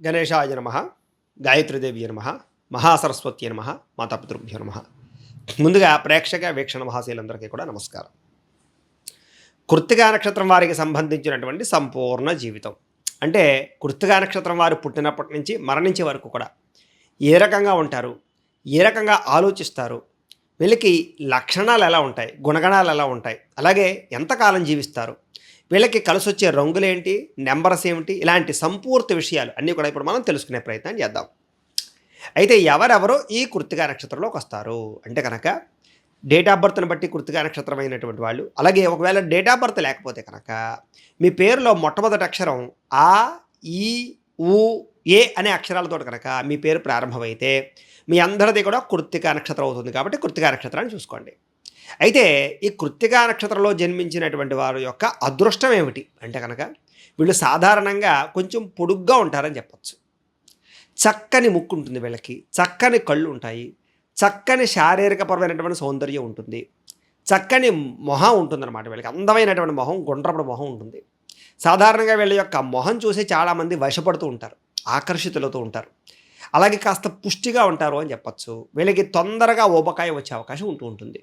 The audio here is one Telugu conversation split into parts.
గణేశాయ నమ, గాయత్రీదేవి నమ, మహాసరస్వతి నమ, మాతాపితృభ్యో నమ. ముందుగా ప్రేక్షక వీక్షణ మహాశీలందరికీ కూడా నమస్కారం. కృత్తికా నక్షత్రం వారికి సంబంధించినటువంటి సంపూర్ణ జీవితం అంటే కృత్తికా నక్షత్రం వారు పుట్టినప్పటి నుంచి మరణించే వరకు కూడా ఏ రకంగా ఉంటారు, ఏ రకంగా ఆలోచిస్తారు, వీళ్ళకి లక్షణాలు ఎలా ఉంటాయి, గుణగణాలు ఎలా ఉంటాయి, అలాగే ఎంతకాలం జీవిస్తారు, వీళ్ళకి కలిసి వచ్చే రంగులేంటి, నెంబర్స్ ఏమిటి, ఇలాంటి సంపూర్తి విషయాలు అన్నీ కూడా ఇప్పుడు మనం తెలుసుకునే ప్రయత్నం చేద్దాం. అయితే ఎవరెవరు ఈ కృత్తికా నక్షత్రంలోకి వస్తారు అంటే కనుక డేట్ ఆఫ్ బర్త్ని బట్టి కృత్తికా నక్షత్రం అయినటువంటి వాళ్ళు, అలాగే ఒకవేళ డేట్ ఆఫ్ బర్త్ లేకపోతే కనుక మీ పేరులో మొట్టమొదటి అక్షరం ఆ, ఈ, ఊ, ఏ అనే అక్షరాలతో కనుక మీ పేరు ప్రారంభమైతే మీ అందరిది కూడా కృత్తికా నక్షత్రం అవుతుంది. కాబట్టి కృత్తికా నక్షత్రాన్ని చూసుకోండి. అయితే ఈ కృత్తికా నక్షత్రంలో జన్మించినటువంటి వారి యొక్క అదృష్టం ఏమిటి అంటే కనుక వీళ్ళు సాధారణంగా కొంచెం పొడుగ్గా ఉంటారని చెప్పచ్చు. చక్కని ముక్కు ఉంటుంది వీళ్ళకి, చక్కని కళ్ళు ఉంటాయి, చక్కని శారీరకపరమైనటువంటి సౌందర్యం ఉంటుంది, చక్కని మొహం ఉంటుందన్నమాట. వీళ్ళకి అందమైనటువంటి మొహం, గుండ్రపడి మొహం ఉంటుంది. సాధారణంగా వీళ్ళ యొక్క మొహం చూసి చాలామంది వశపడుతూ ఉంటారు, ఆకర్షితులవుతూ ఉంటారు. అలాగే కాస్త పుష్టిగా ఉంటారు అని చెప్పచ్చు. వీళ్ళకి తొందరగా ఊబకాయ వచ్చే అవకాశం ఉంటుంది.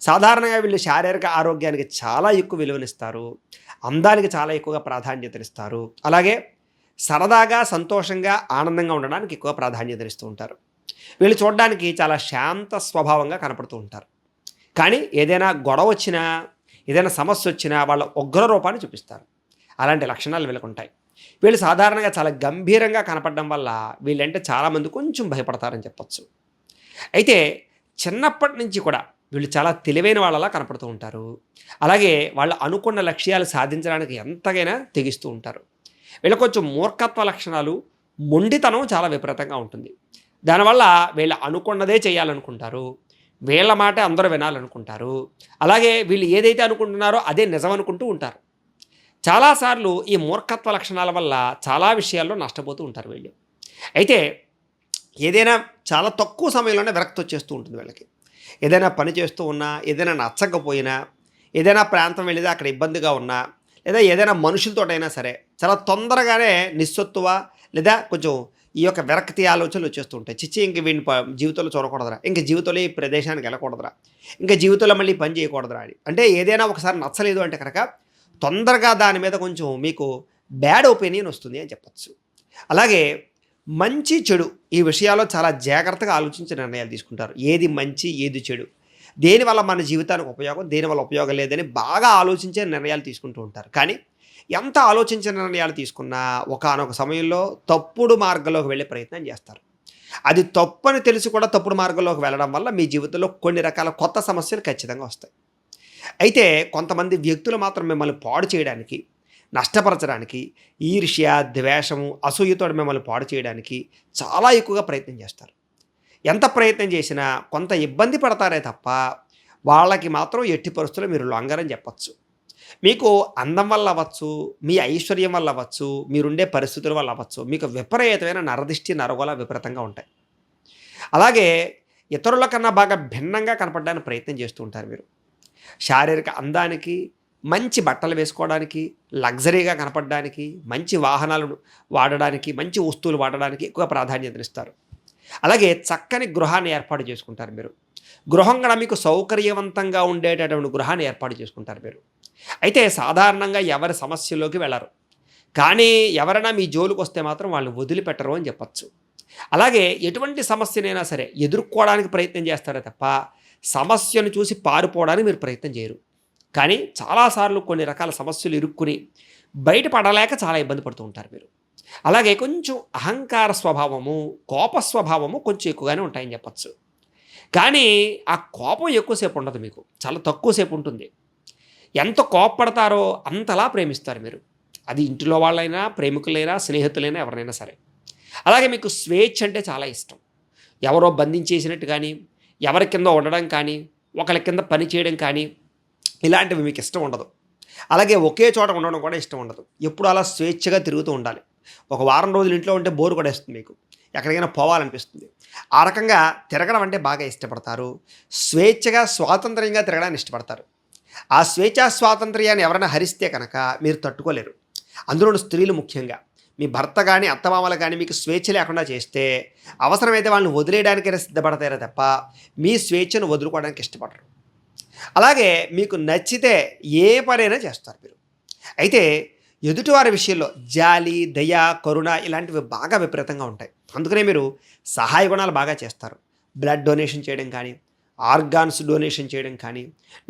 సాధారణంగా వీళ్ళు శారీరక ఆరోగ్యానికి చాలా ఎక్కువ విలువనిస్తారు, అందానికి చాలా ఎక్కువగా ప్రాధాన్యతనిస్తారు, అలాగే సరదాగా సంతోషంగా ఆనందంగా ఉండడానికి ఎక్కువ ప్రాధాన్యతనిస్తూ ఉంటారు. వీళ్ళు చూడడానికి చాలా శాంత స్వభావంగా కనపడుతూ ఉంటారు. కానీ ఏదైనా గొడవ వచ్చినా, ఏదైనా సమస్య వచ్చినా వాళ్ళ ఉగ్ర రూపాన్ని చూపిస్తారు. అలాంటి లక్షణాలు వీళ్ళకు ఉంటాయి. వీళ్ళు సాధారణంగా చాలా గంభీరంగా కనపడడం వల్ల వీళ్ళంటే చాలామంది కొంచెం భయపడతారని చెప్పచ్చు. అయితే చిన్నప్పటి నుంచి కూడా వీళ్ళు చాలా తెలివైన వాళ్ళలా కనపడుతూ ఉంటారు. అలాగే వాళ్ళు అనుకున్న లక్ష్యాలు సాధించడానికి ఎంతగైనా తెగిస్తూ ఉంటారు. వీళ్ళకి కొంచెం మూర్ఖత్వ లక్షణాలు, మొండితనం చాలా విపరీతంగా ఉంటుంది. దానివల్ల వీళ్ళు అనుకున్నదే చేయాలనుకుంటారు, వీళ్ళ మాట అందరూ వినాలనుకుంటారు. అలాగే వీళ్ళు ఏదైతే అనుకుంటున్నారో అదే నిజం అనుకుంటూ ఉంటారు. చాలాసార్లు ఈ మూర్ఖత్వ లక్షణాల వల్ల చాలా విషయాల్లో నష్టపోతూ ఉంటారు వీళ్ళు. అయితే ఏదైనా చాలా తక్కువ సమయంలోనే విరక్తి వచ్చేస్తూ ఉంటుంది వీళ్ళకి. ఏదైనా పని చేస్తూ ఉన్నా, ఏదైనా నచ్చకపోయినా, ఏదైనా ప్రాంతం వెళ్ళితే అక్కడ ఇబ్బందిగా ఉన్నా, లేదా ఏదైనా మనుషులతోటైనా సరే చాలా తొందరగానే నిస్సత్తువ లేదా కొంచెం ఈ యొక్క విరక్తి ఆలోచనలు వచ్చేస్తూ ఉంటాయి. చిచ్చి ఇంక వీడిని జీవితంలో చూడకూడదురా, ఇంక జీవితంలో ఈ ప్రదేశానికి వెళ్ళకూడదురా, ఇంకా జీవితంలో మళ్ళీ పని చేయకూడదురా అని. అంటే ఏదైనా ఒకసారి నచ్చలేదు అంటే కనుక తొందరగా దాని మీద కొంచెం మీకు బ్యాడ్ ఒపీనియన్ వస్తుంది అని చెప్పచ్చు. అలాగే మంచి చెడు ఈ విషయాల్లో చాలా జాగ్రత్తగా ఆలోచించి నిర్ణయాలు తీసుకుంటారు. ఏది మంచి, ఏది చెడు, దేనివల్ల మన జీవితానికి ఉపయోగం, దేనివల్ల ఉపయోగం లేదని బాగా ఆలోచించే నిర్ణయాలు తీసుకుంటూ ఉంటారు. కానీ ఎంత ఆలోచించిన నిర్ణయాలు తీసుకున్నా ఒకానొక సమయంలో తప్పుడు మార్గంలోకి వెళ్ళే ప్రయత్నం చేస్తారు. అది తప్పని తెలిసి కూడా తప్పుడు మార్గంలోకి వెళ్ళడం వల్ల మీ జీవితంలో కొన్ని రకాల కొత్త సమస్యలు ఖచ్చితంగా వస్తాయి. అయితే కొంతమంది వ్యక్తులు మాత్రం మిమ్మల్ని పాడు చేయడానికి, నష్టపరచడానికి, ఈర్ష్య, ద్వేషము, అసూయతో మిమ్మల్ని పాడు చేయడానికి చాలా ఎక్కువగా ప్రయత్నం చేస్తారు. ఎంత ప్రయత్నం చేసినా కొంత ఇబ్బంది పడతారే తప్ప వాళ్ళకి మాత్రం ఎట్టి పరిస్థితుల్లో మీరు లొంగరని చెప్పచ్చు. మీకు అందం వల్ల అవ్వచ్చు, మీ ఐశ్వర్యం వల్ల అవ్వచ్చు, మీరుండే పరిస్థితుల వల్ల అవ్వచ్చు, మీకు విపరీతమైన నరదిష్టి, నరగోల విపరీతంగా ఉంటాయి. అలాగే ఇతరుల కన్నా బాగా భిన్నంగా కనపడడానికి ప్రయత్నం చేస్తూ ఉంటారు మీరు. శారీరక అందానికి, మంచి బట్టలు వేసుకోవడానికి, లగ్జరీగా కనపడడానికి, మంచి వాహనాలు వాడడానికి, మంచి వస్తువులు వాడడానికి ఎక్కువ ప్రాధాన్యతనిస్తారు. అలాగే చక్కని గృహాన్ని ఏర్పాటు చేసుకుంటారు మీరు. గృహం కూడా మీకు సౌకర్యవంతంగా ఉండేటటువంటి గృహాన్ని ఏర్పాటు చేసుకుంటారు మీరు. అయితే సాధారణంగా ఎవరి సమస్యలోకి వెళ్ళరు, కానీ ఎవరైనా మీ జోలికి వస్తే మాత్రం వాళ్ళు వదిలిపెట్టరు అని చెప్పచ్చు. అలాగే ఎటువంటి సమస్యనైనా సరే ఎదుర్కోవడానికి ప్రయత్నం చేస్తారే తప్ప సమస్యను చూసి పారిపోవడానికి మీరు ప్రయత్నం చేయరు. కానీ చాలాసార్లు కొన్ని రకాల సమస్యలు ఇరుక్కుని బయటపడలేక చాలా ఇబ్బంది పడుతూ ఉంటారు మీరు. అలాగే కొంచెం అహంకార స్వభావము, కోప స్వభావము కొంచెం ఎక్కువగానే ఉంటాయని చెప్పచ్చు. కానీ ఆ కోపం ఎక్కువసేపు ఉండదు, మీకు చాలా తక్కువసేపు ఉంటుంది. ఎంత కోపపడతారో అంతలా ప్రేమిస్తారు మీరు. అది ఇంటిలో వాళ్ళైనా, ప్రేమికులైనా, స్నేహితులైనా, ఎవరినైనా సరే. అలాగే మీకు స్వేచ్ఛ అంటే చాలా ఇష్టం. ఎవరో బంధించేసినట్టు కానీ, ఎవరి కింద ఉండడం కానీ, ఒకరి కింద పని చేయడం కానీ ఇలాంటివి మీకు ఇష్టం ఉండదు. అలాగే ఒకే చోట ఉండడం కూడా ఇష్టం ఉండదు. ఎప్పుడు అలా స్వేచ్ఛగా తిరుగుతూ ఉండాలి. ఒక వారం రోజులు ఇంట్లో ఉంటే బోరు కూడా వేస్తుంది, మీకు ఎక్కడికైనా పోవాలనిపిస్తుంది. ఆ రకంగా తిరగడం అంటే బాగా ఇష్టపడతారు. స్వేచ్ఛగా, స్వాతంత్ర్యంగా తిరగడానికి ఇష్టపడతారు. ఆ స్వేచ్ఛా స్వాతంత్ర్యాన్ని ఎవరైనా హరిస్తే కనుక మీరు తట్టుకోలేరు. అందులోని స్త్రీలు ముఖ్యంగా మీ భర్త కానీ అత్తమామలు కానీ మీకు స్వేచ్ఛ లేకుండా చేస్తే అవసరమైతే వాళ్ళని వదిలేయడానికైనా సిద్ధపడతారే తప్ప మీ స్వేచ్ఛను వదులుకోవడానికి ఇష్టపడరు. అలాగే మీకు నచ్చితే ఏ పనైనా చేస్తారు మీరు. అయితే ఎదుటివారి విషయంలో జాలి, దయ, కరుణ ఇలాంటివి బాగా విపరీతంగా ఉంటాయి. అందుకనే మీరు సహాయ గుణాలు బాగా చేస్తారు. బ్లడ్ డొనేషన్ చేయడం కానీ, ఆర్గాన్స్ డొనేషన్ చేయడం కానీ,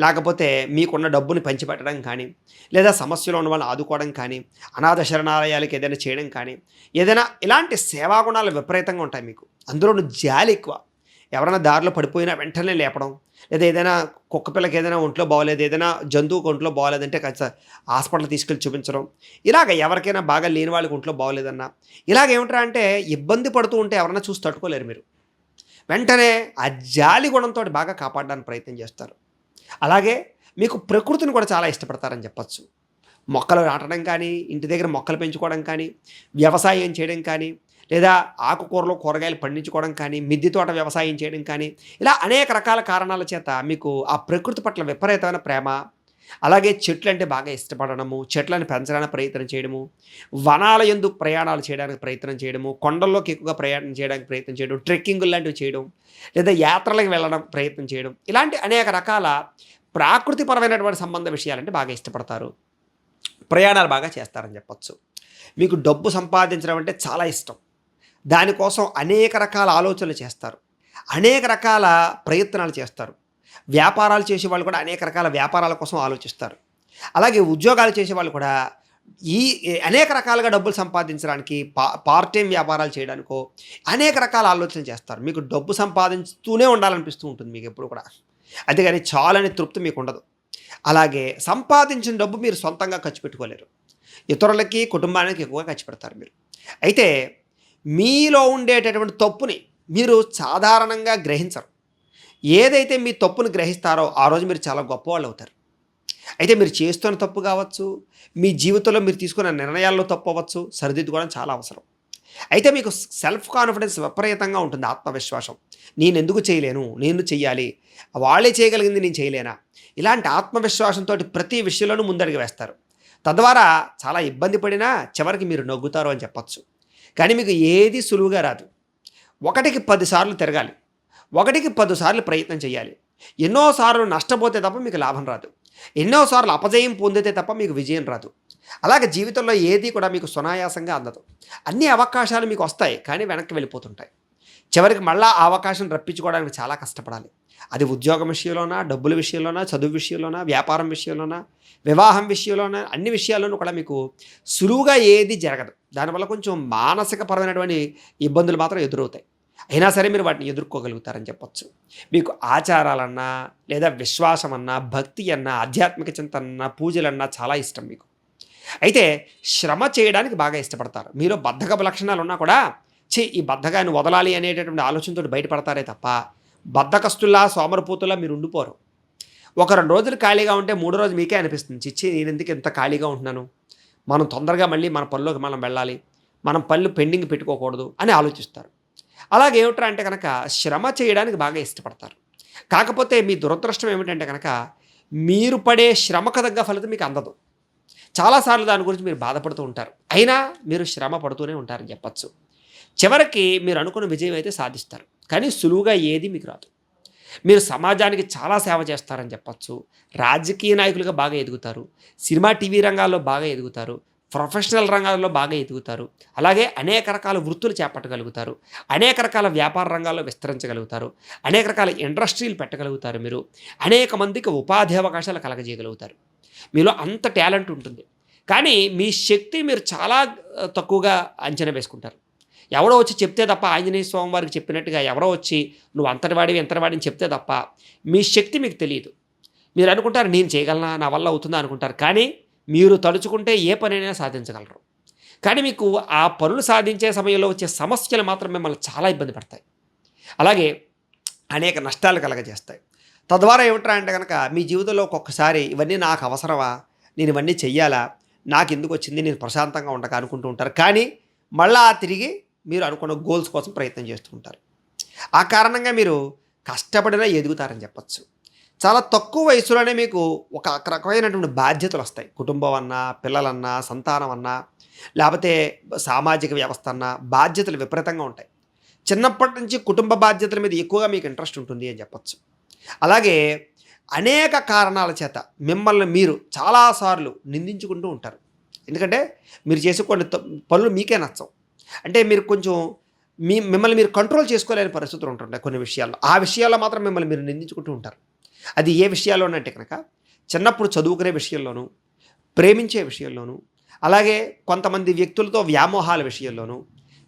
లేకపోతే మీకున్న డబ్బుని పంచిపెట్టడం కానీ, లేదా సమస్యలో ఉన్న వాళ్ళని ఆదుకోవడం కానీ, అనాథ శరణాలయాలకు ఏదైనా చేయడం కానీ, ఏదైనా ఇలాంటి సేవా గుణాలు విపరీతంగా ఉంటాయి మీకు. అందులోనూ జాలి ఎక్కువ. ఎవరైనా దారిలో పడిపోయినా వెంటనే లేపడం, లేదా ఏదైనా కుక్క పిల్లకి ఏదైనా ఒంట్లో బాగోలేదు, ఏదైనా జంతువుకి ఒంట్లో బాగోలేదంటే హాస్పిటల్ తీసుకెళ్ళి చూపించడం, ఇలాగ ఎవరికైనా బాగా లేని వాళ్ళకి ఒంట్లో బాగోలేదన్నా ఇలాగేమిట్రా అంటే ఇబ్బంది పడుతూ ఉంటే ఎవరైనా చూసి తట్టుకోలేరు మీరు. వెంటనే ఆ జాలి గుణంతో బాగా కాపాడడానికి ప్రయత్నం చేస్తారు. అలాగే మీకు ప్రకృతిని కూడా చాలా ఇష్టపడతారని చెప్పచ్చు. మొక్కలు నాటడం కానీ, ఇంటి దగ్గర మొక్కలు పెంచుకోవడం కానీ, వ్యవసాయం చేయడం కానీ, లేదా ఆకుకూరలు కూరగాయలు పండించుకోవడం కానీ, మిద్దె తోట వ్యవసాయం చేయడం కానీ, ఇలా అనేక రకాల కారణాల చేత మీకు ఆ ప్రకృతి పట్ల విపరీతమైన ప్రేమ, అలాగే చెట్లు అంటే బాగా ఇష్టపడడము, చెట్లను పెంచడానికి ప్రయత్నం చేయడము, వనాల యందు ప్రయాణాలు చేయడానికి ప్రయత్నం చేయడము, కొండల్లోకి ఎక్కువగా ప్రయాణం చేయడానికి ప్రయత్నం చేయడం, ట్రెక్కింగ్ లాంటివి చేయడం, లేదా యాత్రలకు వెళ్ళడం ప్రయత్నం చేయడం, ఇలాంటి అనేక రకాల ప్రాకృతిపరమైనటువంటి సంబంధ విషయాలంటే బాగా ఇష్టపడతారు. ప్రయాణాలు బాగా చేస్తారని చెప్పచ్చు. మీకు డబ్బు సంపాదించడం అంటే చాలా ఇష్టం. దానికోసం అనేక రకాల ఆలోచనలు చేస్తారు, అనేక రకాల ప్రయత్నాలు చేస్తారు. వ్యాపారాలు చేసేవాళ్ళు కూడా అనేక రకాల వ్యాపారాల కోసం ఆలోచిస్తారు. అలాగే ఉద్యోగాలు చేసేవాళ్ళు కూడా ఈ అనేక రకాలుగా డబ్బులు సంపాదించడానికి పార్ట్ టైం వ్యాపారాలు చేయడానికో అనేక రకాల ఆలోచనలు చేస్తారు. మీకు డబ్బు సంపాదించుతూనే ఉండాలనిపిస్తూ ఉంటుంది మీకు ఎప్పుడు కూడా. అంతేగాని చాలని తృప్తి మీకు ఉండదు. అలాగే సంపాదించిన డబ్బు మీరు సొంతంగా ఖర్చు పెట్టుకోలేరు. ఇతరులకి, కుటుంబానికి ఎక్కువగా ఖర్చు పెడతారు మీరు. అయితే మీలో ఉండేటటువంటి తప్పుని మీరు సాధారణంగా గ్రహించరు. ఏదైతే మీ తప్పును గ్రహిస్తారో ఆ రోజు మీరు చాలా గొప్పవాళ్ళు అవుతారు. అయితే మీరు చేస్తున్న తప్పు కావచ్చు, మీ జీవితంలో మీరు తీసుకున్న నిర్ణయాల్లో తప్పు అవ్వచ్చు, సరిదిద్దుకోవడం చాలా అవసరం. అయితే మీకు సెల్ఫ్ కాన్ఫిడెన్స్ విపరీతంగా ఉంటుంది, ఆత్మవిశ్వాసం. నేను ఎందుకు చేయలేను, నేను చెయ్యాలి, వాళ్ళే చేయగలిగింది నేను చేయలేనా, ఇలాంటి ఆత్మవిశ్వాసంతో ప్రతి విషయంలోనూ ముందడుగు వేస్తారు. తద్వారా చాలా ఇబ్బంది పడినా చివరికి మీరు నవ్వుతారు అని చెప్పచ్చు. కానీ మీకు ఏది సులువుగా రాదు. 1కి 10 సార్లు తిరగాలి, 1కి 10 సార్లు ప్రయత్నం చేయాలి. ఎన్నోసార్లు నష్టపోతే తప్ప మీకు లాభం రాదు, ఎన్నోసార్లు అపజయం పొందితే తప్ప మీకు విజయం రాదు. అలాగే జీవితంలో ఏది కూడా మీకు సునాయాసంగా అందదు. అన్ని అవకాశాలు మీకు వస్తాయి, కానీ వెనక్కి వెళ్ళిపోతుంటాయి. చివరికి మళ్ళీ ఆ అవకాశం రప్పించుకోవడానికి చాలా కష్టపడాలి. అది ఉద్యోగం విషయంలోనా, డబ్బుల విషయంలోనా, చదువు విషయంలోనా, వ్యాపారం విషయంలోనా, వివాహం విషయంలోనా, అన్ని విషయాల్లోనూ కూడా మీకు సులువుగా ఏది జరగదు. దానివల్ల కొంచెం మానసికపరమైనటువంటి ఇబ్బందులు మాత్రం ఎదురవుతాయి. అయినా సరే మీరు వాటిని ఎదుర్కోగలుగుతారని చెప్పచ్చు. మీకు ఆచారాలన్నా, లేదా విశ్వాసం అన్నా, భక్తి అన్నా, ఆధ్యాత్మిక చింతన అన్నా, పూజలన్నా చాలా ఇష్టం మీకు. అయితే శ్రమ చేయడానికి బాగా ఇష్టపడతారు. మీలో బద్ధకపు లక్షణాలు ఉన్నా కూడా ఈ బద్ధకాన్ని వదలాలి అనేటటువంటి ఆలోచనతో బయటపడతారే తప్ప బద్ధకస్తుల్లా, సోమరపోతుల్లా మీరు ఉండిపోరు. 1-2 రోజులు ఖాళీగా ఉంటే 3వ రోజు మీకే అనిపిస్తుంది, చిచ్చి నేను ఎందుకు ఇంత ఖాళీగా ఉంటున్నాను, మనం తొందరగా మళ్ళీ మన పనిలోకి మనం వెళ్ళాలి, మనం పనులు పెండింగ్ పెట్టుకోకూడదు అని ఆలోచిస్తారు. అలాగే ఏమిట్రా అంటే కనుక శ్రమ చేయడానికి బాగా ఇష్టపడతారు. కాకపోతే మీ దురదృష్టం ఏమిటంటే కనుక మీరు పడే శ్రమకు తగ్గ ఫలితం మీకు అందదు. చాలాసార్లు దాని గురించి మీరు బాధపడుతూ ఉంటారు, అయినా మీరు శ్రమ పడుతూనే ఉంటారని చెప్పచ్చు. చివరికి మీరు అనుకున్న విజయం అయితే సాధిస్తారు, కానీ సులువుగా ఏది మీకు రాదు. మీరు సమాజానికి చాలా సేవ చేస్తారని చెప్పచ్చు. రాజకీయ నాయకులుగా బాగా ఎదుగుతారు, సినిమా టీవీ రంగాల్లో బాగా ఎదుగుతారు, ప్రొఫెషనల్ రంగాల్లో బాగా ఎదుగుతారు. అలాగే అనేక రకాల వృత్తులు చేపట్టగలుగుతారు, అనేక రకాల వ్యాపార రంగాల్లో విస్తరించగలుగుతారు, అనేక రకాల ఇండస్ట్రీలు పెట్టగలుగుతారు. మీరు అనేక మందికి ఉపాధి అవకాశాలు కలగజేయగలుగుతారు. మీలో అంత టాలెంట్ ఉంటుంది, కానీ మీ శక్తి మీరు చాలా తక్కువగా అంచనా వేసుకుంటారు. ఎవరో వచ్చి చెప్తే తప్ప, ఆంజనేయ స్వామి వారికి చెప్పినట్టుగా ఎవరో వచ్చి నువ్వు అంతటివాడివి ఎంతటివాడిని చెప్తే తప్ప మీ శక్తి మీకు తెలియదు. మీరు అనుకుంటారు నేను చేయగలనా, నా వల్ల అవుతుందా అనుకుంటారు, కానీ మీరు తలుచుకుంటే ఏ పనైనా సాధించగలరు. కానీ మీకు ఆ పనులు సాధించే సమయంలో వచ్చే సమస్యలు మాత్రం మిమ్మల్ని చాలా ఇబ్బంది పడతాయి, అలాగే అనేక నష్టాలు కలగజేస్తాయి. తద్వారా ఏమిట్రా అంటే కనుక మీ జీవితంలో ఒక్కొక్కసారి ఇవన్నీ నాకు అవసరమా, నేను ఇవన్నీ చెయ్యాలా, నాకు ఎందుకు వచ్చింది, నేను ప్రశాంతంగా ఉండక అనుకుంటూ ఉంటారు. కానీ మళ్ళా తిరిగి మీరు అనుకున్న గోల్స్ కోసం ప్రయత్నం చేస్తూ ఉంటారు. ఆ కారణంగా మీరు కష్టపడినా ఎదుగుతారని చెప్పచ్చు. చాలా తక్కువ వయసులోనే మీకు ఒక రకమైనటువంటి బాధ్యతలు వస్తాయి. కుటుంబం అన్నా, పిల్లలన్నా, సంతానం అన్నా, లేపోతే సామాజిక వ్యవస్థ అన్నా బాధ్యతలు విపరీతంగా ఉంటాయి. చిన్నప్పటి నుంచి కుటుంబ బాధ్యతల మీద ఎక్కువగా మీకు ఇంట్రెస్ట్ ఉంటుంది అని చెప్పొచ్చు. అలాగే అనేక కారణాల చేత మిమ్మల్ని మీరు చాలా సార్లు నిందించుకుంటూ ఉంటారు. ఎందుకంటే మీరు చేసే కొన్ని పనులు మీకే నచ్చవు. అంటే మీరు కొంచెం మిమ్మల్ని మీరు కంట్రోల్ చేసుకోలేని పరిస్థితులు ఉంటుంటాయి కొన్ని విషయాల్లో. ఆ విషయాల్లో మాత్రం మిమ్మల్ని మీరు నిందించుకుంటూ ఉంటారు. అది ఏ విషయాల్లోనంటే కనుక చిన్నప్పుడు చదువుకునే విషయంలోనూ, ప్రేమించే విషయంలోనూ, అలాగే కొంతమంది వ్యక్తులతో వ్యామోహాల విషయంలోనూ,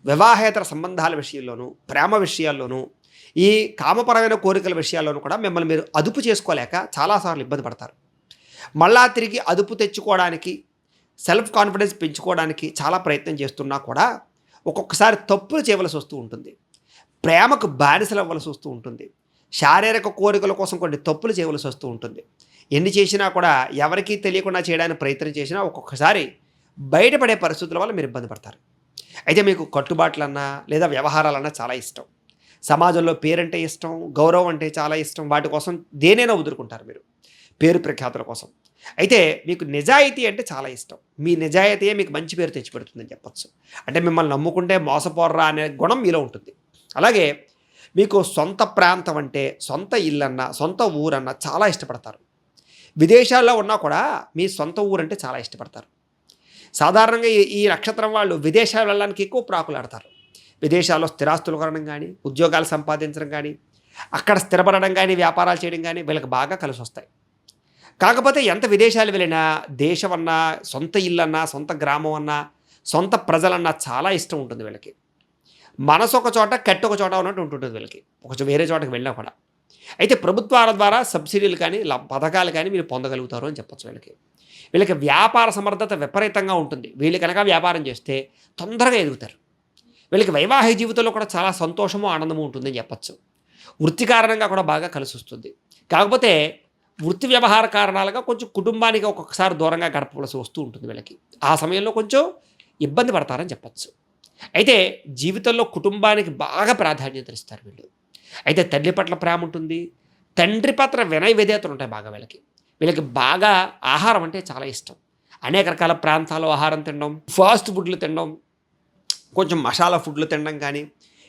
వివాహేతర సంబంధాల విషయంలోనూ, ప్రేమ విషయాల్లోనూ, ఈ కామపరమైన కోరికల విషయాల్లోనూ కూడా మిమ్మల్ని మీరు అదుపు చేసుకోలేక చాలాసార్లు ఇబ్బంది పడతారు. మళ్ళా తిరిగి అదుపు తెచ్చుకోవడానికి, సెల్ఫ్ కాన్ఫిడెన్స్ పెంచుకోవడానికి చాలా ప్రయత్నం చేస్తున్నా కూడా ఒక్కొక్కసారి తప్పులు చేయవలసి వస్తూ ఉంటుంది. ప్రేమకు బానిసలు అవ్వవలసి వస్తూ ఉంటుంది. శారీరక కోరికల కోసం కొన్ని తప్పులు చేయవలసి వస్తూ ఉంటుంది. ఎన్ని చేసినా కూడా ఎవరికీ తెలియకుండా చేయడానికి ప్రయత్నం చేసినా ఒక్కొక్కసారి బయటపడే పరిస్థితుల వల్ల మీరు ఇబ్బంది పడతారు. అయితే మీకు కట్టుబాట్లన్నా లేదా వ్యవహారాలన్నా చాలా ఇష్టం. సమాజంలో పేరంటే ఇష్టం, గౌరవం అంటే చాలా ఇష్టం. వాటి కోసం దేనైనా వదులుకుంటారు మీరు, పేరు ప్రఖ్యాతుల కోసం. అయితే మీకు నిజాయితీ అంటే చాలా ఇష్టం. మీ నిజాయితీయే మీకు మంచి పేరు తెచ్చిపెడుతుందని చెప్పొచ్చు. అంటే మిమ్మల్ని నమ్ముకుంటే మోసపోర్రా అనే గుణం మీలో ఉంటుంది. అలాగే మీకు సొంత ప్రాంతం అంటే, సొంత ఇల్లన్నా, సొంత ఊరన్నా చాలా ఇష్టపడతారు. విదేశాల్లో ఉన్నా కూడా మీ సొంత ఊరంటే చాలా ఇష్టపడతారు. సాధారణంగా ఈ నక్షత్రం వాళ్ళు విదేశాలు వెళ్ళడానికి ఎక్కువ ప్రాకులాడతారు. విదేశాల్లో స్థిరాస్తులు కొనడం కానీ, ఉద్యోగాలు సంపాదించడం కానీ, అక్కడ స్థిరపడడం కానీ, వ్యాపారాలు చేయడం కానీ వీళ్ళకి బాగా కలిసి వస్తాయి. కాకపోతే ఎంత విదేశాలు వెళ్ళినా దేశం అన్నా, సొంత ఇల్లన్నా, సొంత గ్రామం అన్నా, సొంత ప్రజలన్నా చాలా ఇష్టం ఉంటుంది వీళ్ళకి. మనసు ఒక చోట, కట్టు ఒక చోట ఉన్నట్టు ఉంటుంటుంది వీళ్ళకి, కొంచెం వేరే చోటకి వెళ్ళినా కూడా. అయితే ప్రభుత్వాల ద్వారా సబ్సిడీలు కానీ, పథకాలు కానీ మీరు పొందగలుగుతారు అని చెప్పొచ్చు వీళ్ళకి. వీళ్ళకి వ్యాపార సమర్థత విపరీతంగా ఉంటుంది. వీళ్ళు కనుక వ్యాపారం చేస్తే తొందరగా ఎదుగుతారు. వీళ్ళకి వైవాహిక జీవితంలో కూడా చాలా సంతోషము, ఆనందము ఉంటుందని చెప్పచ్చు. వృత్తి కారణంగా కూడా బాగా కలిసి వస్తుంది. కాకపోతే వృత్తి వ్యవహార కారణాలుగా కొంచెం కుటుంబానికి ఒక్కొక్కసారి దూరంగా గడపవలసి వస్తూ ఉంటుంది వీళ్ళకి. ఆ సమయంలో కొంచెం ఇబ్బంది పడతారని చెప్పచ్చు. అయితే జీవితంలో కుటుంబానికి బాగా ప్రాధాన్యత ఇస్తారు వీళ్ళు. అయితే తల్లి పట్ల ప్రేమ ఉంటుంది, తండ్రి పట్ల వినయ విధేయతలు ఉంటాయి బాగా వీళ్ళకి. వీళ్ళకి బాగా ఆహారం అంటే చాలా ఇష్టం. అనేక రకాల ప్రాంతాల్లో ఆహారం తినడం, ఫాస్ట్ ఫుడ్లు తినడం, కొంచెం మసాలా ఫుడ్లు తినడం కానీ,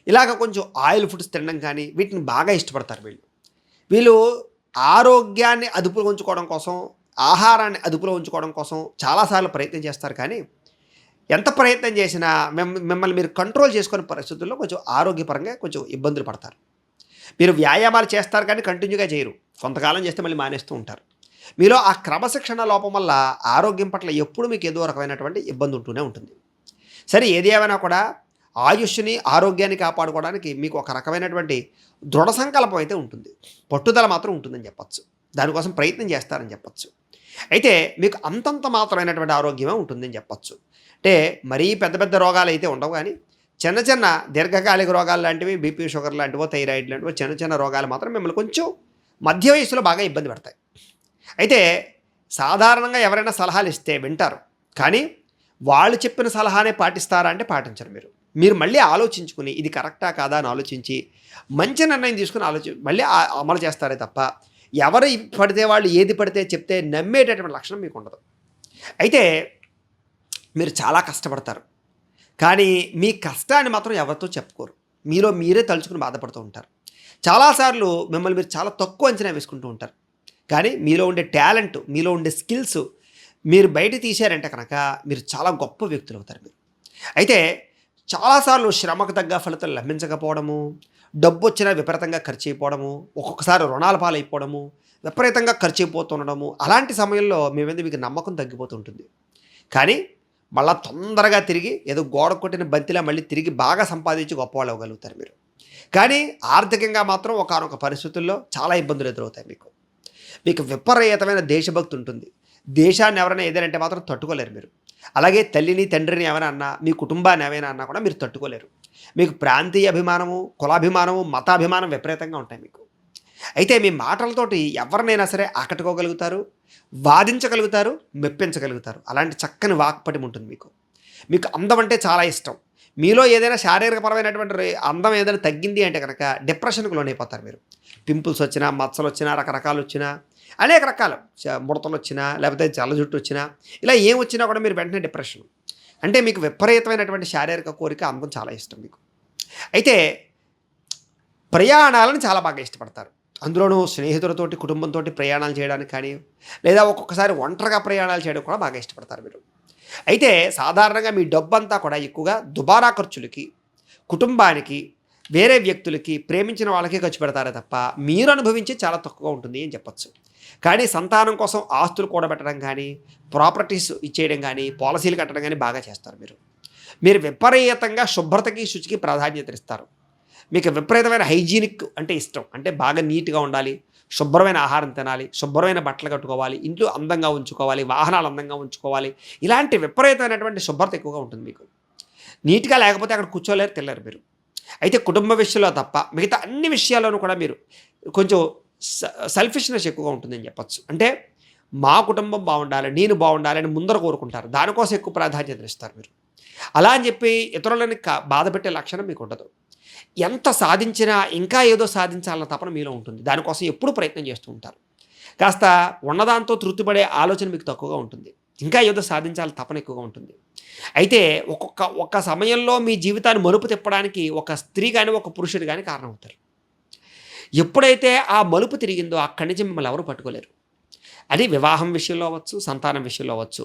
ఇలాగ కొంచెం ఆయిల్ ఫుడ్స్ తినడం కానీ వీటిని బాగా ఇష్టపడతారు వీళ్ళు. వీళ్ళు ఆరోగ్యాన్ని అదుపులో ఉంచుకోవడం కోసం, ఆహారాన్ని అదుపులో ఉంచుకోవడం కోసం చాలాసార్లు ప్రయత్నం చేస్తారు. కానీ ఎంత ప్రయత్నం చేసినా మిమ్మల్ని మీరు కంట్రోల్ చేసుకునే పరిస్థితుల్లో కొంచెం ఆరోగ్యపరంగా కొంచెం ఇబ్బందులు పడతారు. మీరు వ్యాయామాలు చేస్తారు కానీ కంటిన్యూగా చేయరు. కొంతకాలం చేస్తే మళ్ళీ మానేస్తూ ఉంటారు. మీలో ఆ క్రమశిక్షణ లోపం వల్ల ఆరోగ్యం పట్ల ఎప్పుడు మీకు ఏదో రకమైనటువంటి ఇబ్బంది ఉంటూనే ఉంటుంది. సరే, ఏది ఏమైనా కూడా ఆయుష్ని, ఆరోగ్యాన్ని కాపాడుకోవడానికి మీకు ఒక రకమైనటువంటి దృఢ సంకల్పం అయితే ఉంటుంది. పట్టుదల మాత్రం ఉంటుందని చెప్పచ్చు. దానికోసం ప్రయత్నం చేస్తారని చెప్పచ్చు. అయితే మీకు అంతంత మాత్రమైనటువంటి ఆరోగ్యమే ఉంటుందని చెప్పచ్చు. అంటే మరీ పెద్ద పెద్ద రోగాలు అయితే ఉండవు, కానీ చిన్న చిన్న దీర్ఘకాలిక రోగాలు లాంటివి, బీపీ, షుగర్ లాంటివో, థైరాయిడ్ లాంటివో చిన్న చిన్న రోగాలు మాత్రం మిమ్మల్ని కొంచెం మధ్య వయసులో బాగా ఇబ్బంది పడతాయి. అయితే సాధారణంగా ఎవరైనా సలహాలు ఇస్తే వింటారు, కానీ వాళ్ళు చెప్పిన సలహానే పాటిస్తారా అంటే పాటించరు. మీరు మళ్ళీ ఆలోచించుకుని ఇది కరెక్టా కాదా అని ఆలోచించి మంచి నిర్ణయం తీసుకుని మళ్ళీ అమలు చేస్తారే తప్ప ఎవరు పడితే వాళ్ళు ఏది పడితే చెప్తే నమ్మేటటువంటి లక్షణం మీకు ఉండదు. అయితే మీరు చాలా కష్టపడతారు, కానీ మీ కష్టాన్ని మాత్రం ఎవరితో చెప్పుకోరు. మీలో మీరే తలుచుకుని బాధపడుతూ ఉంటారు. చాలాసార్లు మిమ్మల్ని మీరు చాలా తక్కువ అంచనా వేసుకుంటూ ఉంటారు. కానీ మీలో ఉండే టాలెంట్, మీలో ఉండే స్కిల్స్ మీరు బయట తీశారంటే కనుక మీరు చాలా గొప్ప వ్యక్తులు అవుతారు మీరు. అయితే చాలాసార్లు శ్రమకు తగ్గ ఫలితాలు లభించకపోవడము, డబ్బు వచ్చినా విపరీతంగా ఖర్చు అయిపోవడము, ఒక్కొక్కసారి రుణాల పాలైపోవడము, విపరీతంగా ఖర్చు అయిపోతుండడము, అలాంటి సమయంలో మీ మీద మీకు నమ్మకం తగ్గిపోతుంటుంది. కానీ మళ్ళీ తొందరగా తిరిగి ఏదో గోడ కొట్టిన బంతిలా మళ్ళీ తిరిగి బాగా సంపాదించి గొప్పవాళ్ళు అవ్వగలుగుతారు మీరు. కానీ ఆర్థికంగా మాత్రం ఒకానొక పరిస్థితుల్లో చాలా ఇబ్బందులు ఎదురవుతాయి మీకు విపరీతమైన దేశభక్తి ఉంటుంది. దేశాన్ని ఎవరైనా ఏదైనా మాత్రం తట్టుకోలేరు మీరు. అలాగే తల్లిని, తండ్రిని ఏమైనా అన్నా, మీ కుటుంబాన్ని ఏమైనా అన్నా కూడా మీరు తట్టుకోలేరు. మీకు ప్రాంతీయ అభిమానము, కులాభిమానము, మతాభిమానం విపరీతంగా ఉంటాయి మీకు. అయితే మీ మాటలతోటి ఎవరినైనా సరే ఆకట్టుకోగలుగుతారు, వాదించగలుగుతారు, మెప్పించగలుగుతారు. అలాంటి చక్కని వాక్పటిమ ఉంటుంది మీకు. అందం అంటే చాలా ఇష్టం. మీలో ఏదైనా శారీరకపరమైనటువంటి అందం ఏదైనా తగ్గింది అంటే కనుక డిప్రెషన్‌కి లోనైపోతారు మీరు. పింపుల్స్ వచ్చినా, మచ్చలు వచ్చినా, రకరకాలు వచ్చినా, అనేక రకాలు ముడతలు వచ్చినా, లేకపోతే తెల్ల జుట్టు వచ్చినా, ఇలా ఏం వచ్చినా కూడా మీరు వెంటనే డిప్రెషన్. అంటే మీకు విపరీతమైనటువంటి శారీరక కోరిక, అందం చాలా ఇష్టం మీకు. అయితే ప్రయాణాలను చాలా బాగా ఇష్టపడతారు. అందులోనూ స్నేహితులతోటి, కుటుంబంతోటి ప్రయాణాలు చేయడానికి కానీ, లేదా ఒక్కొక్కసారి ఒంటరిగా ప్రయాణాలు చేయడం కూడా బాగా ఇష్టపడతారు మీరు. అయితే సాధారణంగా మీ డబ్బంతా కూడా ఎక్కువగా దుబారా ఖర్చులకి, కుటుంబానికి, వేరే వ్యక్తులకి, ప్రేమించిన వాళ్ళకి ఖర్చు పెడతారే తప్ప మీరు అనుభవించి చాలా తక్కువగా ఉంటుంది అని చెప్పొచ్చు. కానీ సంతానం కోసం ఆస్తులు కూడబెట్టడం కానీ, ప్రాపర్టీస్ ఇచ్చేయడం కానీ, పాలసీలు కట్టడం కానీ బాగా చేస్తారు మీరు. మీరు విపరీతంగా శుభ్రతకి, శుచికి ప్రాధాన్యత ఇస్తారు. మీకు విపరీతమైన హైజీనిక్ అంటే ఇష్టం. అంటే బాగా నీట్‌గా ఉండాలి, శుభ్రమైన ఆహారం తినాలి, శుభ్రమైన బట్టలు కట్టుకోవాలి, ఇంట్లో అందంగా ఉంచుకోవాలి, వాహనాలు అందంగా ఉంచుకోవాలి. ఇలాంటి విపరీతమైనటువంటి శుభ్రత ఎక్కువగా ఉంటుంది మీకు. నీట్‌గా లేకపోతే అక్కడ కూర్చోలేరు, తినలేరు మీరు. అయితే కుటుంబ విషయంలో తప్ప మిగతా అన్ని విషయాల్లోనూ కూడా మీరు కొంచెం సెల్ఫిష్‌నెస్ ఎక్కువగా ఉంటుందని చెప్పొచ్చు. అంటే మా కుటుంబం బాగుండాలి, నేను బాగుండాలి అని ముందర కోరుకుంటారు. దానికోసం ఎక్కువ ప్రాధాన్యతనిస్తారు మీరు. అలా అని చెప్పి ఇతరులని బాధపెట్టే లక్షణం మీకు ఉండదు. ఎంత సాధించినా ఇంకా ఏదో సాధించాలన్న తపన మీలో ఉంటుంది. దానికోసం ఎప్పుడూ ప్రయత్నం చేస్తూ ఉంటారు. కాస్త ఉన్నదాంతో తృప్తిపడే ఆలోచన మీకు తక్కువగా ఉంటుంది. ఇంకా ఏదో సాధించాలని తపన ఎక్కువగా ఉంటుంది. అయితే ఒక్క సమయంలో మీ జీవితాన్ని మలుపు తిప్పడానికి ఒక స్త్రీ గాని, ఒక పురుషుడు గాని కారణమవుతారు. ఎప్పుడైతే ఆ మలుపు తిరిగిందో అక్కడి నుంచి మిమ్మల్ని ఎవరు పట్టుకోలేరు. అది వివాహం విషయంలో అవ్వచ్చు, సంతానం విషయంలో అవ్వచ్చు.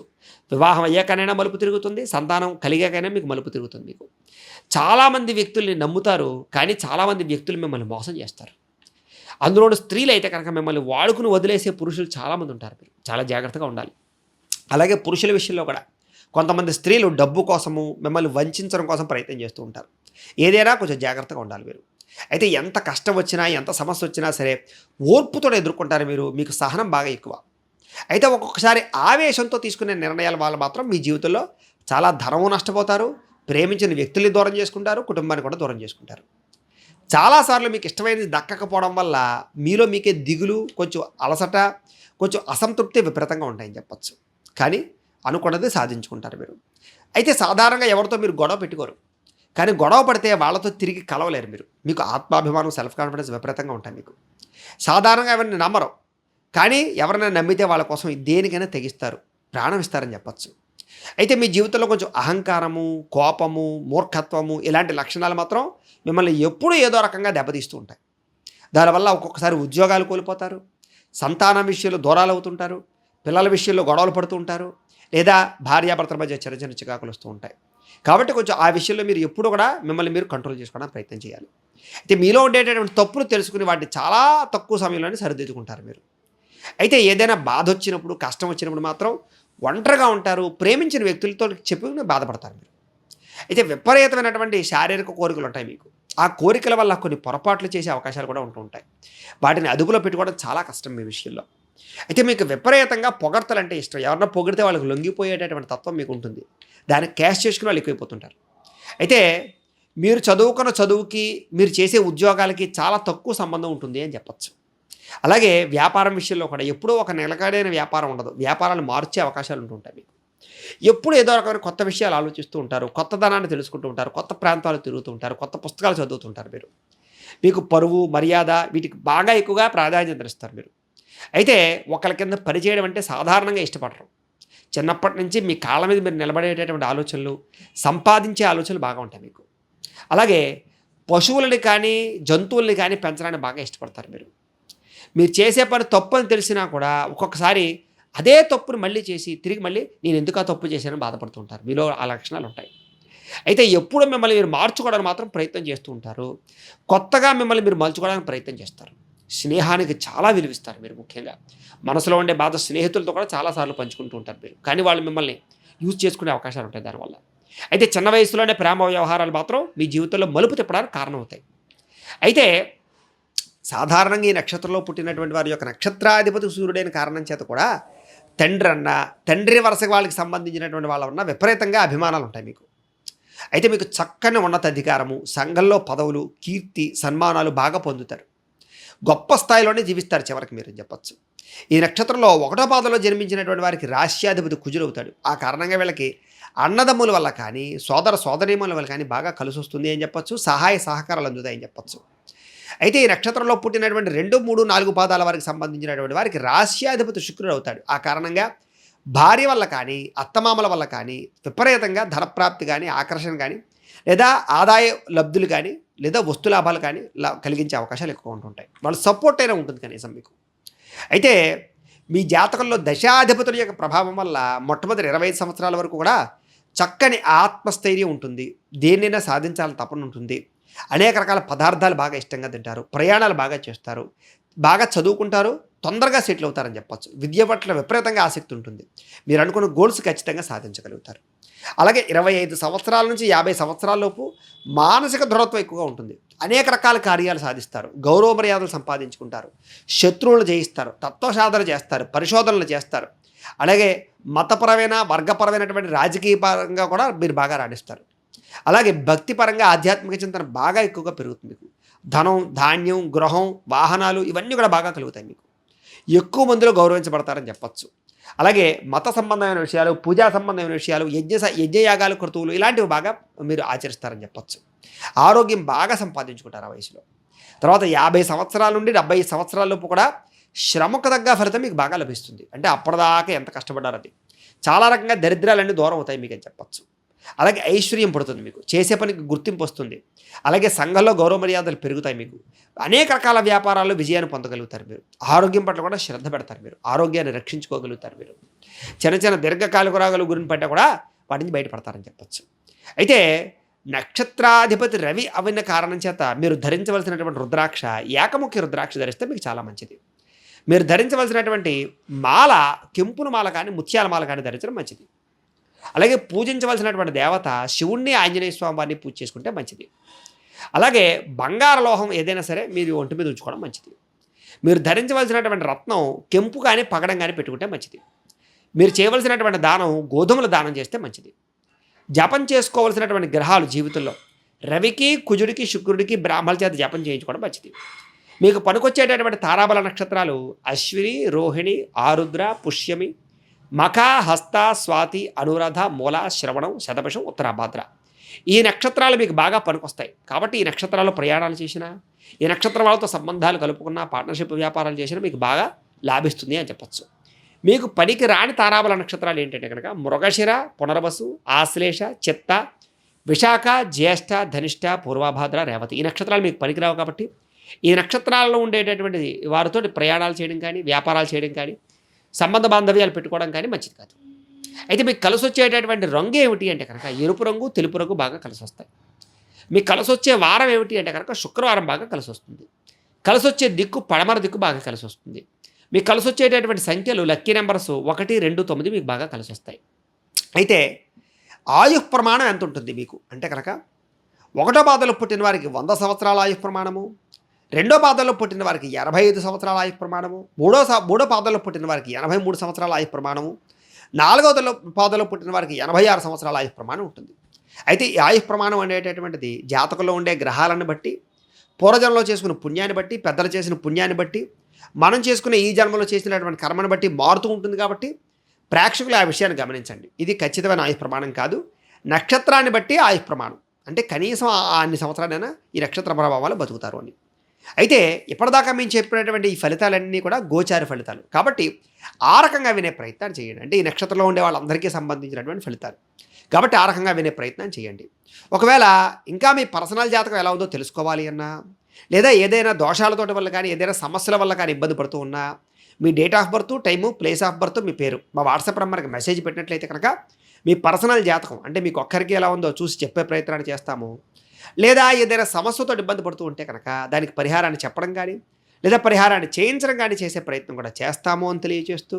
వివాహం అయ్యాకనైనా మలుపు తిరుగుతుంది, సంతానం కలిగాకైనా మీకు మలుపు తిరుగుతుంది మీకు. చాలామంది వ్యక్తుల్ని నమ్ముతారు, కానీ చాలామంది వ్యక్తులు మిమ్మల్ని మోసం చేస్తారు. అందులోను స్త్రీలైతే కనుక మిమ్మల్ని వాడుకుని వదిలేసే పురుషులు చాలామంది ఉంటారు. మీరు చాలా జాగ్రత్తగా ఉండాలి. అలాగే పురుషుల విషయంలో కూడా కొంతమంది స్త్రీలు డబ్బు కోసము, మిమ్మల్ని వంచడం కోసం ప్రయత్నం చేస్తూ ఉంటారు. ఏదైనా కొంచెం జాగ్రత్తగా ఉండాలి మీరు. అయితే ఎంత కష్టం వచ్చినా, ఎంత సమస్య వచ్చినా సరే ఓర్పుతో ఎదుర్కొంటారు మీరు. మీకు సహనం బాగా ఎక్కువ. అయితే ఒక్కొక్కసారి ఆవేశంతో తీసుకునే నిర్ణయాల వల్ల మాత్రం మీ జీవితంలో చాలా ధనము నష్టపోతారు, ప్రేమించిన వ్యక్తుల్ని దూరం చేసుకుంటారు, కుటుంబాన్ని కూడా దూరం చేసుకుంటారు. చాలాసార్లు మీకు ఇష్టమైనది దక్కకపోవడం వల్ల మీలో మీకే దిగులు, కొంచెం అలసట, కొంచెం అసంతృప్తి విపరీతంగా ఉంటాయని చెప్పచ్చు. కానీ అనుకున్నది సాధించుకుంటారు మీరు. అయితే సాధారణంగా ఎవరితో మీరు గొడవ పెట్టుకోరు. కానీ గొడవ పడితే వాళ్ళతో తిరిగి కలవలేరు మీరు. మీకు ఆత్మాభిమానం, సెల్ఫ్ కాన్ఫిడెన్స్ విపరీతంగా ఉంటాయి మీకు. సాధారణంగా ఎవరిని నమ్మరు. కానీ ఎవరైనా నమ్మితే వాళ్ళ కోసం దేనికైనా తెగిస్తారు, ప్రాణం ఇస్తారని చెప్పచ్చు. అయితే మీ జీవితంలో కొంచెం అహంకారము, కోపము, మూర్ఖత్వము ఇలాంటి లక్షణాలు మాత్రం మిమ్మల్ని ఎప్పుడూ ఏదో రకంగా దెబ్బతీస్తూ ఉంటాయి. దానివల్ల ఒక్కొక్కసారి ఉద్యోగాలు కోల్పోతారు, సంతానం విషయంలో దూరాలు అవుతుంటారు, పిల్లల విషయంలో గొడవలు పడుతూ ఉంటారు, లేదా భార్యాభర్తల మధ్య చిన్న చిన్న చికాకులు వస్తూ ఉంటాయి. కాబట్టి కొంచెం ఆ విషయంలో మీరు ఎప్పుడు కూడా మిమ్మల్ని మీరు కంట్రోల్ చేసుకోవడానికి ప్రయత్నం చేయాలి. అయితే మీలో ఉండేటటువంటి తప్పులు తెలుసుకుని వాటిని చాలా తక్కువ సమయంలోనే సరిదిద్దుకుంటారు మీరు. అయితే ఏదైనా బాధ వచ్చినప్పుడు, కష్టం వచ్చినప్పుడు మాత్రం ఒంటరిగా ఉంటారు. ప్రేమించిన వ్యక్తులతో చెప్పుకుని బాధపడతారు మీరు. అయితే విపరీతమైనటువంటి శారీరక కోరికలు ఉంటాయి మీకు. ఆ కోరికల వల్ల కొన్ని పొరపాట్లు చేసే అవకాశాలు కూడా ఉంటూ ఉంటాయి. వాటిని అదుపులో పెట్టుకోవడం చాలా కష్టం మీ విషయంలో. అయితే మీకు విపరీతంగా పొగడ్తలంటే ఇష్టం. ఎవరన్నా పొగిడితే వాళ్ళకి లొంగిపోయేటటువంటి తత్వం మీకు ఉంటుంది. దాన్ని క్యాష్ చేసుకుని వాళ్ళు ఎక్కువైపోతుంటారు. అయితే మీరు చదువుకున్న చదువుకి, మీరు చేసే ఉద్యోగాలకి చాలా తక్కువ సంబంధం ఉంటుంది అని చెప్పచ్చు. అలాగే వ్యాపారం విషయంలో కూడా ఎప్పుడూ ఒక నిలకడైన వ్యాపారం ఉండదు. వ్యాపారాలు మార్చే అవకాశాలు ఉంటుంటాయి మీకు. ఎప్పుడు ఏదో రకమైన కొత్త విషయాలు ఆలోచిస్తూ ఉంటారు, కొత్తదనాన్ని తెలుసుకుంటూ ఉంటారు, కొత్త ప్రాంతాలు తిరుగుతూ ఉంటారు, కొత్త పుస్తకాలు చదువుతుంటారు మీరు. మీకు పరువు, మర్యాద వీటికి బాగా ఎక్కువగా ప్రాధాన్యతనిస్తారు మీరు. అయితే ఒకళ్ళ కింద పనిచేయడం అంటే సాధారణంగా ఇష్టపడరు. చిన్నప్పటి నుంచి మీ కాళ్ళ మీద మీరు నిలబడేటటువంటి ఆలోచనలు, సంపాదించే ఆలోచనలు బాగా ఉంటాయి మీకు. అలాగే పశువులని కానీ, జంతువుల్ని కానీ పెంచడానికి బాగా ఇష్టపడతారు మీరు. మీరు చేసే పని తప్పు అని తెలిసినా కూడా ఒక్కొక్కసారి అదే తప్పును మళ్ళీ చేసి తిరిగి మళ్ళీ నేను ఎందుకు ఆ తప్పు చేశానని బాధపడుతూ ఉంటారు. మీలో ఆ లక్షణాలు ఉంటాయి. అయితే ఎప్పుడు మిమ్మల్ని మీరు మార్చుకోవడానికి మాత్రం ప్రయత్నం చేస్తూ ఉంటారు. కొత్తగా మిమ్మల్ని మీరు మలుచుకోవడానికి ప్రయత్నం చేస్తారు. స్నేహానికి చాలా విలువిస్తారు మీరు. ముఖ్యంగా మనసులో ఉండే బాధ స్నేహితులతో కూడా చాలాసార్లు పంచుకుంటూ ఉంటారు మీరు. కానీ వాళ్ళు మిమ్మల్ని యూజ్ చేసుకునే అవకాశాలు ఉంటాయి దానివల్ల. అయితే చిన్న వయసులోనే ప్రేమ వ్యవహారాలు మాత్రం మీ జీవితంలో మలుపు తిప్పడానికి కారణమవుతాయి. అయితే సాధారణంగా ఈ నక్షత్రంలో పుట్టినటువంటి వారి యొక్క నక్షత్రాధిపతి సూర్యుడైన కారణం చేత కూడా తండ్రి వరుస వాళ్ళకి సంబంధించినటువంటి వాళ్ళ విపరీతంగా అభిమానాలు ఉంటాయి మీకు. అయితే మీకు చక్కని ఉన్నతాధికారము, సంఘంలో పదవులు, కీర్తి, సన్మానాలు బాగా పొందుతారు. గొప్ప స్థాయిలోనే జీవిస్తారు చివరికి మీరు చెప్పచ్చు. ఈ నక్షత్రంలో 1వ పాదంలో జన్మించినటువంటి వారికి రాశ్యాధిపతి కుజుడవుతాడు. ఆ కారణంగా వీళ్ళకి అన్నదమ్ముల వల్ల కానీ సోదర సోదరీమణుల వల్ల కానీ బాగా కలిసి వస్తుంది అని చెప్పొచ్చు. సహాయ సహకారాలు అందుతాయని చెప్పొచ్చు. అయితే ఈ నక్షత్రంలో పుట్టినటువంటి 2, 3, 4 పాదాల వారికి సంబంధించినటువంటి వారికి రాశ్యాధిపతి శుక్రుడు అవుతాడు. ఆ కారణంగా భార్య వల్ల కానీ అత్తమామల వల్ల కానీ విపరీతంగా ధనప్రాప్తి కానీ ఆకర్షణ కానీ లేదా ఆదాయ లబ్ధులు కానీ లేదా వస్తు లాభాలు కానీ కలిగించే అవకాశాలు ఎక్కువ ఉంటుంటాయి. వాళ్ళ సపోర్ట్ అయినా ఉంటుంది కనీసం మీకు. అయితే మీ జాతకంలో దశాధిపతుల యొక్క ప్రభావం వల్ల మొట్టమొదటి 25 సంవత్సరాల వరకు కూడా చక్కని ఆత్మస్థైర్యం ఉంటుంది. దేన్నైనా సాధించాలని తపన ఉంటుంది. అనేక రకాల పదార్థాలు బాగా ఇష్టంగా తింటారు. ప్రయాణాలు బాగా చేస్తారు. బాగా చదువుకుంటారు. తొందరగా సెటిల్ అవుతారని చెప్పచ్చు. విద్య పట్ల విపరీతంగా ఆసక్తి ఉంటుంది. మీరు అనుకున్న గోల్స్ ఖచ్చితంగా సాధించగలుగుతారు. అలాగే 25 సంవత్సరాల నుంచి 50 సంవత్సరాల లోపు మానసిక దృఢత్వం ఎక్కువగా ఉంటుంది. అనేక రకాల కార్యాలు సాధిస్తారు. గౌరవ మర్యాదలు సంపాదించుకుంటారు. శత్రువులను జయిస్తారు. తత్వసాధన చేస్తారు. పరిశోధనలు చేస్తారు. అలాగే మతపరమైన వర్గపరమైనటువంటి రాజకీయ పరంగా కూడా మీరు బాగా రాణిస్తారు. అలాగే భక్తిపరంగా ఆధ్యాత్మిక చింతన బాగా ఎక్కువగా పెరుగుతుంది. మీకు ధనం, ధాన్యం, గృహం, వాహనాలు ఇవన్నీ కూడా బాగా కలుగుతాయి. మీకు ఎక్కువ మందిలో గౌరవించబడతారని చెప్పచ్చు. అలాగే మత సంబంధమైన విషయాలు, పూజా సంబంధమైన విషయాలు, యజ్ఞయాగాలు, క్రతువులు ఇలాంటివి బాగా మీరు ఆచరిస్తారని చెప్పచ్చు. ఆరోగ్యం బాగా సంపాదించుకుంటారు ఆ వయసులో. తర్వాత 50 సంవత్సరాల నుండి 70 సంవత్సరాల లోపు కూడా శ్రమకు తగ్గ ఫలితం మీకు బాగా లభిస్తుంది. అంటే అప్పటిదాకా ఎంత కష్టపడ్డారు అది. చాలా రకంగా దరిద్రాలన్నీ దూరం అవుతాయి మీకు అని చెప్పచ్చు. అలాగే ఐశ్వర్యం పడుతుంది. మీకు చేసే పనికి గుర్తింపు వస్తుంది. అలాగే సంఘంలో గౌరవ మర్యాదలు పెరుగుతాయి. మీకు అనేక రకాల వ్యాపారాల్లో విజయాన్ని పొందగలుగుతారు. మీరు ఆరోగ్యం పట్ల కూడా శ్రద్ధ పెడతారు. మీరు ఆరోగ్యాన్ని రక్షించుకోగలుగుతారు. మీరు చిన్న దీర్ఘకాలిక రోగాలు గురిని పడ్డా కూడా వాటి నుంచి బయటపడతారని చెప్పచ్చు. అయితే నక్షత్రాధిపతి రవి అవిన కారణం చేత మీరు ధరించవలసినటువంటి రుద్రాక్ష ఏకముఖి రుద్రాక్ష ధరిస్తే మీకు చాలా మంచిది. మీరు ధరించవలసినటువంటి మాల కెంపుల మాల కానీ ముత్యాల మాల కానీ ధరించడం మంచిది. అలాగే పూజించవలసినటువంటి దేవత శివుణ్ణి, ఆంజనేయ స్వామి వారిని పూజ చేసుకుంటే మంచిది. అలాగే బంగార లోహం ఏదైనా సరే మీరు ఒంటి మీద ఉంచుకోవడం మంచిది. మీరు ధరించవలసినటువంటి రత్నం కెంపు కానీ పగడం కానీ పెట్టుకుంటే మంచిది. మీరు చేయవలసినటువంటి దానం గోధుమల దానం చేస్తే మంచిది. జపం చేసుకోవలసినటువంటి గ్రహాలు జీవితంలో రవికి, కుజుడికి, శుక్రుడికి బ్రాహ్మణుల చేత జపం చేయించుకోవడం మంచిది. మీకు పనికొచ్చేటటువంటి తారాబల నక్షత్రాలు అశ్విని, రోహిణి, ఆరుద్ర, పుష్యమి, మఖ, హస్త, స్వాతి, అనురాధ, మూల, శ్రవణం, శతభిషం, ఉత్తరాభాద్ర. ఈ నక్షత్రాలు మీకు బాగా పనికొస్తాయి. కాబట్టి ఈ నక్షత్రాల్లో ప్రయాణాలు చేసినా, ఈ నక్షత్రం వాళ్ళతో సంబంధాలు కలుపుకున్న, పార్ట్నర్షిప్ వ్యాపారాలు చేసినా మీకు బాగా లాభిస్తుంది అని చెప్పచ్చు. మీకు పనికి రాని తారాబల నక్షత్రాలు ఏంటంటే కనుక మృగశిర, పునర్వసు, ఆశ్లేష, చిత్త, విశాఖ, జ్యేష్ఠ, ధనిష్ట, పూర్వభాద్ర, రేవతి. ఈ నక్షత్రాలు మీకు పనికిరావు. కాబట్టి ఈ నక్షత్రాల్లో ఉండేటటువంటి వారితో ప్రయాణాలు చేయడం కానీ, వ్యాపారాలు చేయడం కానీ, సంబంధ బాంధవ్యాలు పెట్టుకోవడం కానీ మంచిది కాదు. అయితే మీకు కలిసి వచ్చేటటువంటి రంగు ఏమిటి అంటే కనుక ఎరుపు రంగు, తెలుపు రంగు బాగా కలిసి వస్తాయి. మీకు కలిసి వచ్చే వారం ఏమిటి అంటే కనుక శుక్రవారం బాగా కలిసి వస్తుంది. కలిసి వచ్చే దిక్కు పడమర దిక్కు బాగా కలిసి వస్తుంది. మీకు కలిసి వచ్చేటటువంటి సంఖ్యలు లక్కీ నెంబర్స్ 1, 2, 9 మీకు బాగా కలిసి వస్తాయి. అయితే ఆయుః ప్రమాణం ఎంత ఉంటుంది మీకు అంటే కనుక 1వ పాదంలో పుట్టిన వారికి 100 సంవత్సరాల ఆయుః ప్రమాణము, 2వ పాదంలో పుట్టిన వారికి 85 సంవత్సరాల ఆయుః ప్రమాణము, 3వ పాదంలో పుట్టిన వారికి 83 సంవత్సరాల ఆయుః ప్రమాణము, 4వ పాదంలో పుట్టిన వారికి 86 సంవత్సరాల ఆయుః ప్రమాణం ఉంటుంది. అయితే ఈ ఆయుః ప్రమాణం అనేటటువంటిది జాతకంలో ఉండే గ్రహాలను బట్టి, పూర్వజన్మలో చేసుకున్న పుణ్యాన్ని బట్టి, పెద్దలు చేసిన పుణ్యాన్ని బట్టి, మనం చేసుకునే ఈ జన్మలో చేసినటువంటి కర్మను బట్టి మారుతూ ఉంటుంది. కాబట్టి ప్రేక్షకులు ఆ విషయాన్ని గమనించండి. ఇది ఖచ్చితమైన ఆయుః ప్రమాణం కాదు. నక్షత్రాన్ని బట్టి ఆయుః ప్రమాణం అంటే కనీసం అన్ని సంవత్సరాలైనా ఈ నక్షత్ర ప్రభావాలు బతుకుతారు అని. అయితే ఇప్పటిదాకా మేము చెప్పినటువంటి ఈ ఫలితాలన్నీ కూడా గోచార ఫలితాలు. కాబట్టి ఆ రకంగా వినే ప్రయత్నం చేయండి. అంటే ఈ నక్షత్రంలో ఉండే వాళ్ళందరికీ సంబంధించినటువంటి ఫలితాలు. కాబట్టి ఆ రకంగా వినే ప్రయత్నం చేయండి. ఒకవేళ ఇంకా మీ పర్సనల్ జాతకం ఎలా ఉందో తెలుసుకోవాలి అన్నా, లేదా ఏదైనా దోషాలతోటి వల్ల కానీ, ఏదైనా సమస్యల వల్ల కానీ ఇబ్బంది పడుతూ ఉన్నా, మీ date of birth, time, place of birth, మీ పేరు మా వాట్సాప్ నెంబర్కి మెసేజ్ పెట్టినట్లయితే కనుక మీ పర్సనల్ జాతకం అంటే మీకు ఒక్కరికి ఎలా ఉందో చూసి చెప్పే ప్రయత్నాన్ని చేస్తాము. లేదా ఏదైనా సమస్యతో ఇబ్బంది పడుతూ ఉంటే కనుక దానికి పరిహారాన్ని చెప్పడం కానీ, లేదా పరిహారాన్ని చేయించడం కానీ చేసే ప్రయత్నం కూడా చేస్తాము అని తెలియజేస్తూ,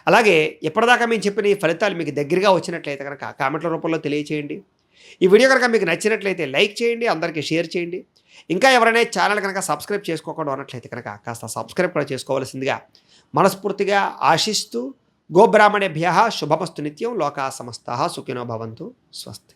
అలాగే ఎప్పటిదాకా మేము చెప్పిన ఈ ఫలితాలు మీకు దగ్గరగా వచ్చినట్లయితే కనుక కామెంట్ల రూపంలో తెలియచేయండి. ఈ వీడియో కనుక మీకు నచ్చినట్లయితే లైక్ చేయండి, అందరికీ షేర్ చేయండి. ఇంకా ఎవరైనా ఛానల్ కనుక సబ్స్క్రైబ్ చేసుకోకుండా ఉన్నట్లయితే కనుక కాస్త సబ్స్క్రైబ్ కూడా చేసుకోవాల్సిందిగా మనస్ఫూర్తిగా ఆశిస్తూ, గోబ్రాహ్మణేభ్యః శుభమస్తు నిత్యం, లోకా సమస్తాః సుఖినో భవంతు, స్వస్తి.